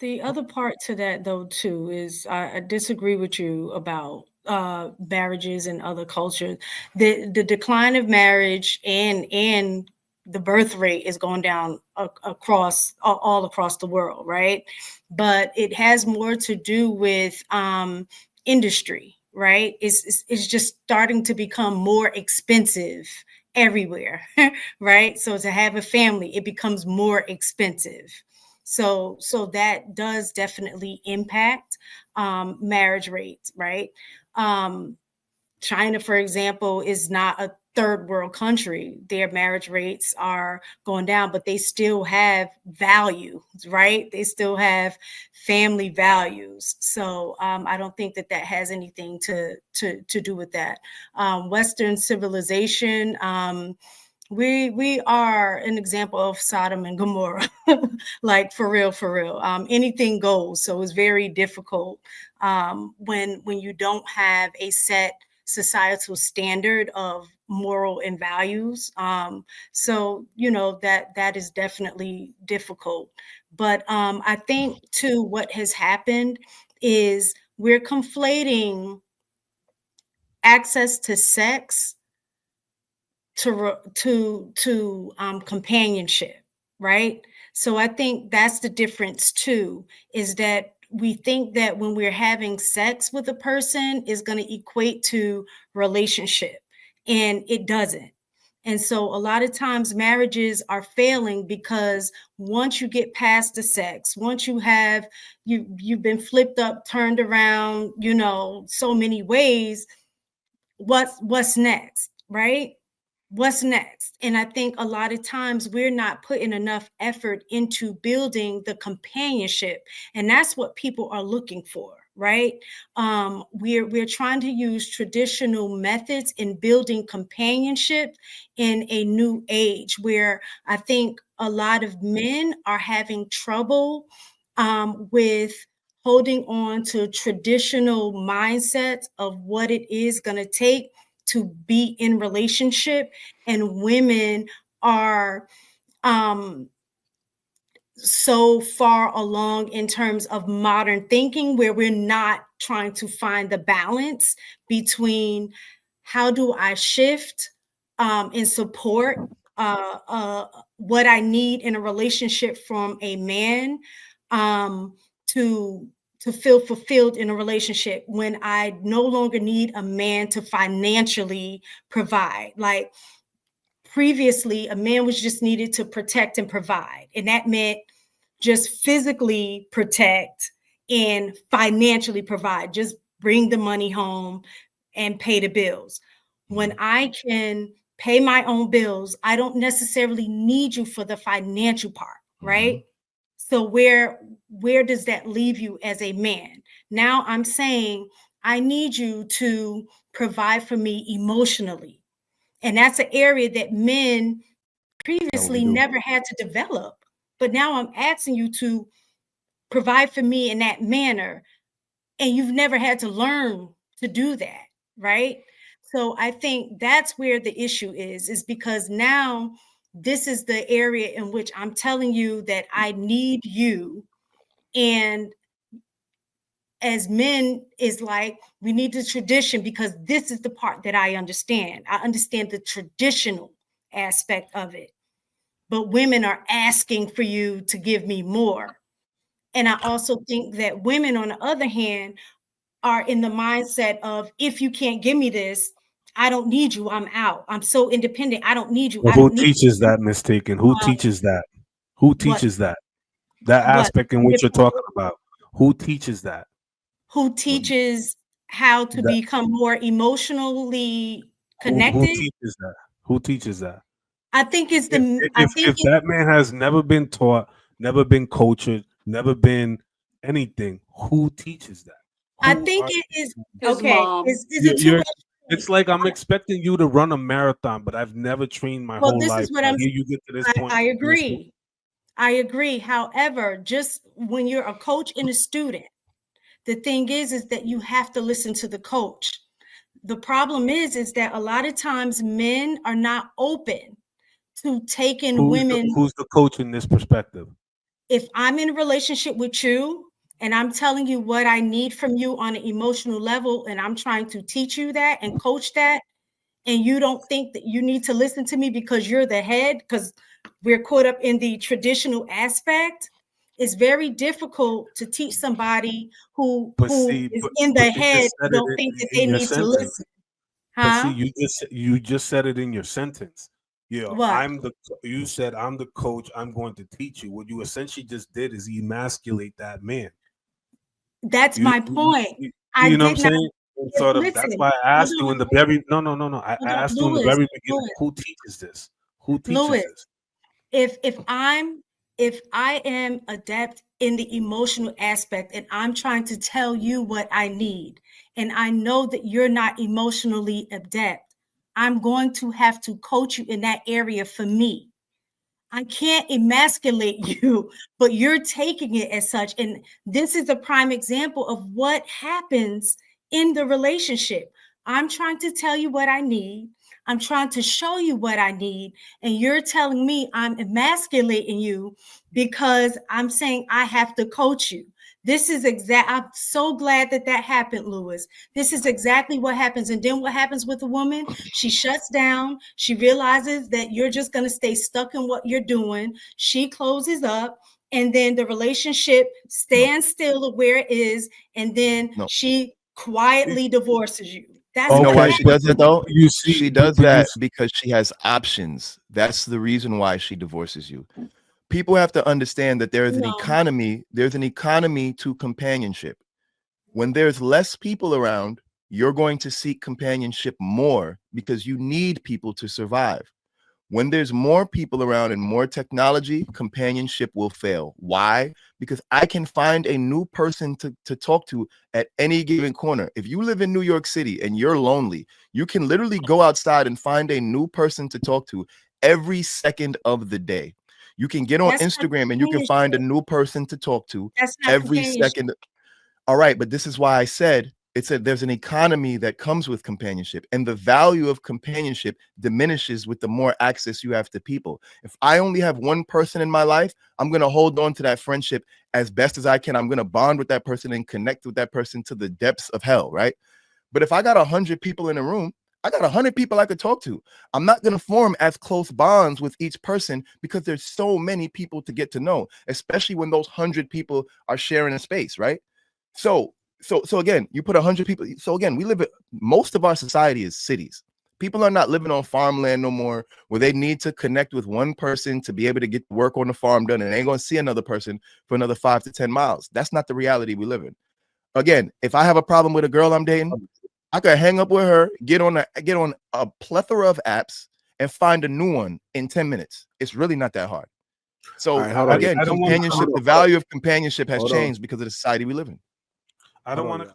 The other part to that, though, too, is I disagree with you about marriages and other cultures. The decline of marriage and the birth rate is going down across all across the world, right? But it has more to do with industry, right? It's just starting to become more expensive everywhere, right? So to have a family, it becomes more expensive. So that does definitely impact marriage rates, right? Um, China, for example, is not a third world country. Their marriage rates are going down, but they still have values, right? They still have family values. So I don't think that that has anything to do with that. Western civilization. We are an example of Sodom and Gomorrah, like for real, for real. Anything goes. So it's very difficult when you don't have a set societal standard of moral and values. So that is definitely difficult. But I think too, what has happened is we're conflating access to sex to companionship, right? So I think that's the difference too, is that we think that when we're having sex with a person is going to equate to relationship, and it doesn't. And so a lot of times marriages are failing because once you get past the sex, once you've been flipped up, turned around, so many ways, what's next, right? What's next? And I think a lot of times we're not putting enough effort into building the companionship, and that's what people are looking for, right? We're trying to use traditional methods in building companionship in a new age where I think a lot of men are having trouble with holding on to traditional mindsets of what it is going to take to be in relationship, and women are so far along in terms of modern thinking where we're not trying to find the balance between how do I shift and support what I need in a relationship from a man to feel fulfilled in a relationship when I no longer need a man to financially provide. Like previously, a man was just needed to protect and provide, and that meant just physically protect and financially provide, just bring the money home and pay the bills. When I can pay my own bills, I don't necessarily need you for the financial part, right? So where does that leave you as a man? Now I'm saying I need you to provide for me emotionally. And that's an area that men previously never had to develop. But now I'm asking you to provide for me in that manner. And you've never had to learn to do that, right? So I think that's where the issue is because now this is the area in which I'm telling you that I need you. And as men is like, we need the tradition because this is the part that I understand. I understand the traditional aspect of it. But women are asking for you to give me more. And I also think that women, on the other hand, are in the mindset of, if you can't give me this, I don't need you. I'm out. I'm so independent. I don't need you. Well, I who don't need teaches that mistaken? Who teaches that? Who what teaches that? That what aspect in which you're talking about. Who teaches that? who teaches how to That become more emotionally who connected. teaches that? Who teaches that? I think it's If the I if think if it that man has never been taught, never been cultured, never been anything, who teaches that? I Who think are it is His okay. mom. Is it too you're? much? It's like I'm expecting you to run a marathon, but I've never trained my Well, whole this is life. what Now I'm here you get to this point. I And it's agree. I agree. However, just when you're a coach and a student, the thing is that you have to listen to the coach. The problem is that a lot of times men are not open to taking women. who's the coach in this perspective? if I'm in a relationship with you and I'm telling you what I need from you on an emotional level, and I'm trying to teach you that and coach that, and you don't think that you need to listen to me because you're the head, because we're caught up in the traditional aspect, it's very difficult to teach somebody who But who see, is but in but the you head, just said don't it think that in they your need to sentence. listen. But see, Huh? you just said it in your sentence. Yeah, What? you said I'm the coach. I'm going to teach you. What you essentially just did is emasculate that man. That's You my you, point. you, I you know what I'm did not saying? And sort of that's listen. why I Hold asked you on, in the very no. I hold on, asked you in the Lewis, very beginning, Lewis, who teaches this? Who teaches Lewis. this? If I am adept in the emotional aspect and I'm trying to tell you what I need, and I know that you're not emotionally adept, I'm going to have to coach you in that area for me. I can't emasculate you, but you're taking it as such. And this is a prime example of what happens in the relationship. I'm trying to tell you what I need. I'm trying to show you what I need. And you're telling me I'm emasculating you because I'm saying I have to coach you. This is I'm so glad that that happened, Lewis. This is exactly what happens. And then what happens with a woman? She shuts down. She realizes that you're just going to stay stuck in what you're doing. She closes up, and then the relationship No, stands still of where it is. And then no. she quietly divorces you. That's You know what why Okay, she happens. but does it though? you see, She does but you that because she has options. That's the reason why she divorces you. People have to understand that there is an No, economy, there's an economy to companionship. When there's less people around, you're going to seek companionship more because you need people to survive. When there's more people around and more technology, companionship will fail. Why? Because I can find a new person to talk to at any given corner. If you live in New York City and you're lonely, you can literally go outside and find a new person to talk to every second of the day. You can get on that's not Instagram and you can find a companionship. new person to talk to That's not every companionship. second. All right, but this is why I said there's an economy that comes with companionship, and the value of companionship diminishes with the more access you have to people. If I only have one person in my life, I'm going to hold on to that friendship as best as I can. I'm going to bond with that person and connect with that person to the depths of hell, right? But if I got 100 people in a room, I got 100 people I could talk to. I'm not going to form as close bonds with each person because there's so many people to get to know, especially when those 100 people are sharing a space, right? So again, you put 100 people. So again, most of our society is cities. People are not living on farmland no more, where they need to connect with one person to be able to get work on the farm done, and they ain't going to see another person for another 5 to 10 miles. That's not the reality we live in. Again, if I have a problem with a girl I'm dating, I could hang up with her, get on a plethora of apps, and find a new one in 10 minutes. It's really not that hard. All So right, hold on. again, I don't want to companionship, Hold the on. value of companionship has Hold on. changed because of the society we live in. I don't want to